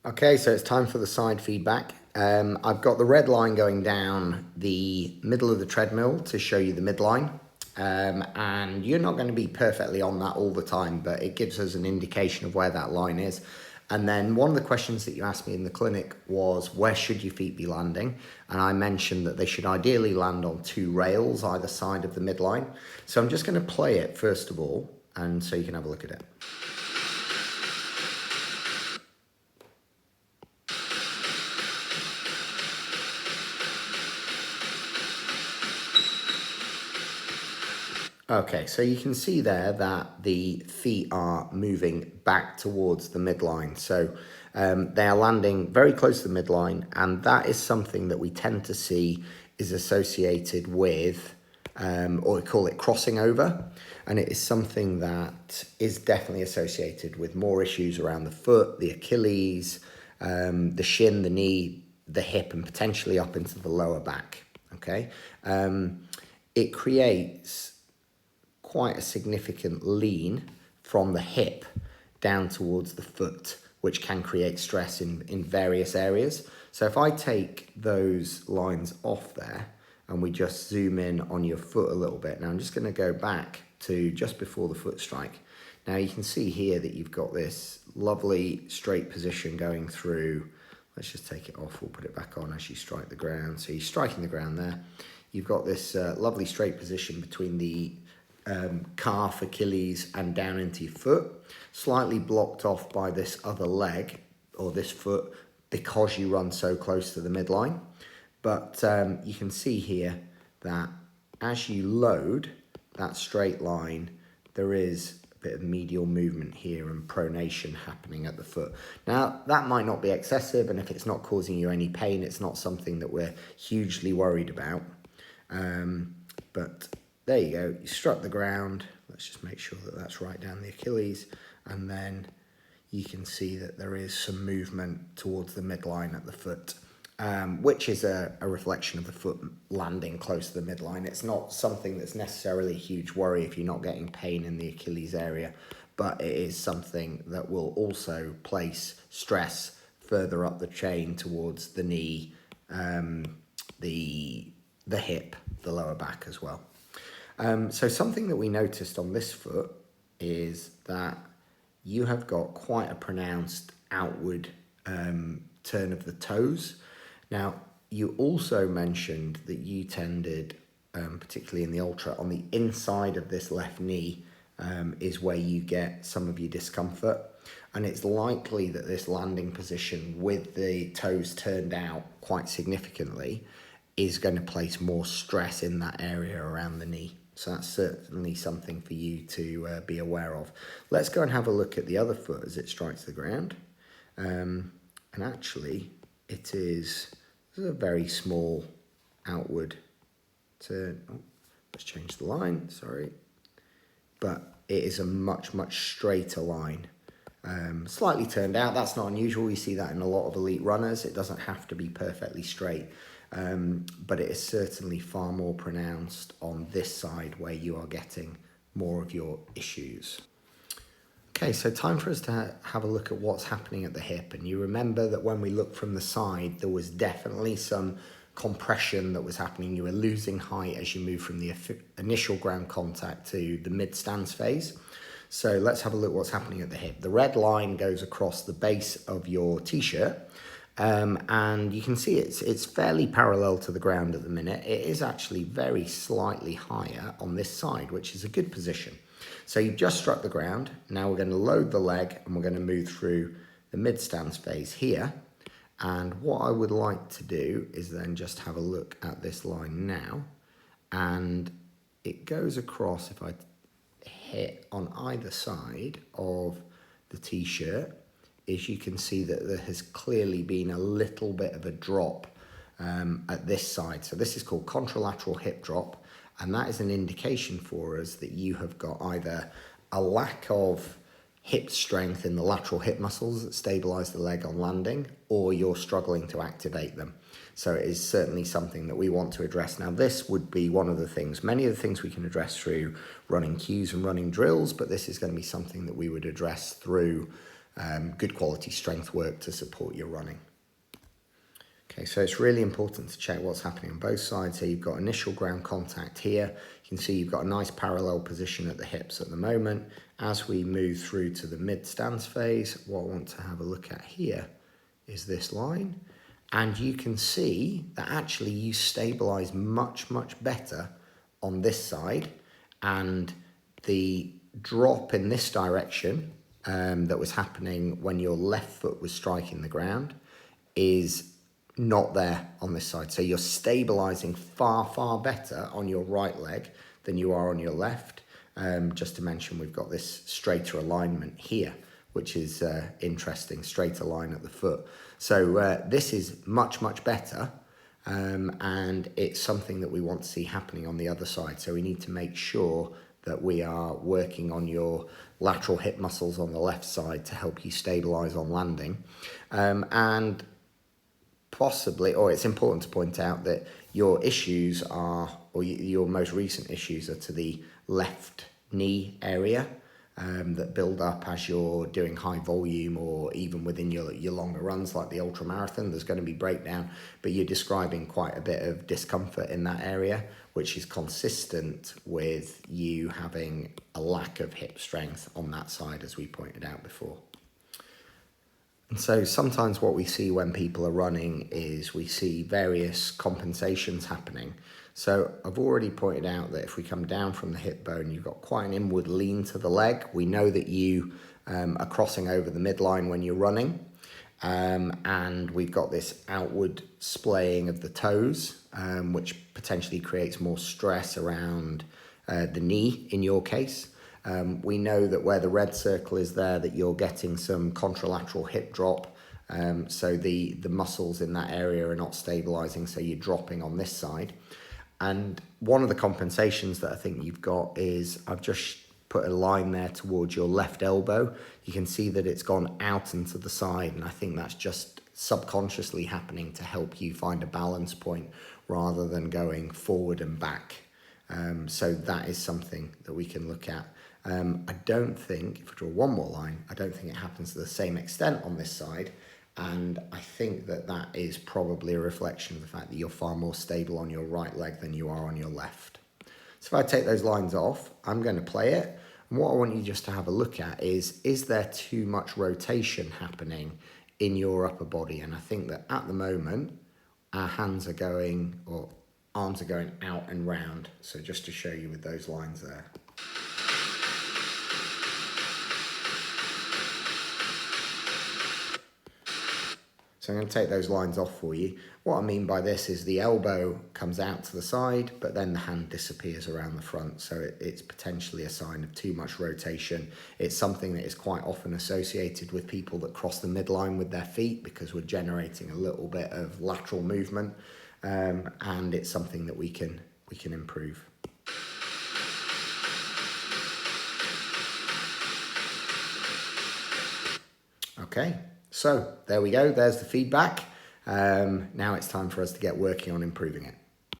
Okay, so it's time for the side feedback. I've got the red line going down the middle of the treadmill to show you the midline. And you're not going to be perfectly on that all the time, but it gives us an indication of where that line is. And then one of the questions that you asked me in the clinic was, where should your feet be landing? And I mentioned that they should ideally land on two rails either side of the midline. So I'm just going to play it first of all, and so you can have a look at it. Okay, so you can see there that the feet are moving back towards the midline. So they are landing very close to the midline, and that is something that we tend to see is associated with, or we call it crossing over. And it is something that is definitely associated with more issues around the foot, the Achilles, the shin, the knee, the hip, and potentially up into the lower back. Okay, it creates quite a significant lean from the hip down towards the foot, which can create stress in various areas. So if I take those lines off there and we just zoom in on your foot a little bit, now I'm just going to go back to just before the foot strike. Now you can see here that you've got this lovely straight position going through. Let's just take it off, we'll put it back on as you strike the ground. So you're striking the ground there. You've got this lovely straight position between the calf, Achilles, and down into your foot, slightly blocked off by this other leg or this foot because you run so close to the midline. But you can see here that as you load that straight line, there is a bit of medial movement here and pronation happening at the foot. Now, that might not be excessive, and if it's not causing you any pain, it's not something that we're hugely worried about. But there you go, you struck the ground. Let's just make sure that that's right down the Achilles. And then you can see that there is some movement towards the midline at the foot, which is a reflection of the foot landing close to the midline. It's not something that's necessarily a huge worry if you're not getting pain in the Achilles area, but it is something that will also place stress further up the chain towards the knee, the hip, the lower back as well. So something that we noticed on this foot is that you have got quite a pronounced outward turn of the toes. Now, you also mentioned that you tended, particularly in the ultra, on the inside of this left knee is where you get some of your discomfort. And it's likely that this landing position with the toes turned out quite significantly is going to place more stress in that area around the knee. So that's certainly something for you to be aware of. Let's go and have a look at the other foot as it strikes the ground. And actually, it is a very small outward turn. Oh, let's change the line, sorry. But it is a much, much straighter line. Slightly turned out, that's not unusual. You see that in a lot of elite runners. It doesn't have to be perfectly straight. But it is certainly far more pronounced on this side where you are getting more of your issues. Okay, so time for us to have a look at what's happening at the hip. And you remember that when we looked from the side, there was definitely some compression that was happening. You were losing height as you move from the initial ground contact to the mid-stance phase. So let's have a look what's happening at the hip. The red line goes across the base of your t-shirt. And you can see it's fairly parallel to the ground at the minute. It is actually very slightly higher on this side, which is a good position. So you've just struck the ground. Now we're going to load the leg and we're going to move through the mid-stance phase here. And what I would like to do is then just have a look at this line now. And it goes across, if I hit on either side of the t-shirt, is you can see that there has clearly been a little bit of a drop at this side. So this is called contralateral hip drop, and that is an indication for us that you have got either a lack of hip strength in the lateral hip muscles that stabilize the leg on landing, or you're struggling to activate them. So it is certainly something that we want to address. Now, this would be one of the things, many of the things we can address through running cues and running drills, but this is going to be something that we would address through good quality strength work to support your running. Okay, so it's really important to check what's happening on both sides. So you've got initial ground contact here. You can see you've got a nice parallel position at the hips at the moment. As we move through to the mid stance phase, what I want to have a look at here is this line. And you can see that actually you stabilize much, much better on this side. And the drop in this direction that was happening when your left foot was striking the ground is not there on this side. So you're stabilizing far, far better on your right leg than you are on your left. Just to mention, we've got this straighter alignment here, which is interesting, straighter line at the foot. So this is much, much better. And it's something that we want to see happening on the other side. So we need to make sure that we are working on your lateral hip muscles on the left side to help you stabilize on landing. And possibly, or it's important to point out that your issues are, or your most recent issues are to the left knee area that build up as you're doing high volume or even within your longer runs like the ultra marathon. There's going to be breakdown, but you're describing quite a bit of discomfort in that area, which is consistent with you having a lack of hip strength on that side, as we pointed out before. And so sometimes what we see when people are running is we see various compensations happening. So I've already pointed out that if we come down from the hip bone, you've got quite an inward lean to the leg. We know that you are crossing over the midline when you're running. And we've got this outward splaying of the toes, which potentially creates more stress around the knee in your case. We know that where the red circle is there, that you're getting some contralateral hip drop. So the muscles in that area are not stabilizing, so you're dropping on this side. And one of the compensations that I think you've got is, I've just put a line there towards your left elbow. You can see that it's gone out and to the side, and I think that's just subconsciously happening to help you find a balance point rather than going forward and back. So that is something that we can look at. I don't think, if I draw one more line, I don't think it happens to the same extent on this side. And I think that that is probably a reflection of the fact that you're far more stable on your right leg than you are on your left. So if I take those lines off, I'm going to play it. And what I want you just to have a look at is there too much rotation happening in your upper body? And I think that at the moment, our hands are going, or arms are going out and round. So just to show you with those lines there. So I'm going to take those lines off for you. What I mean by this is the elbow comes out to the side, but then the hand disappears around the front. So it's potentially a sign of too much rotation. It's something that is quite often associated with people that cross the midline with their feet, because we're generating a little bit of lateral movement. And it's something that we can improve. Okay. So there we go, there's the feedback. Now it's time for us to get working on improving it.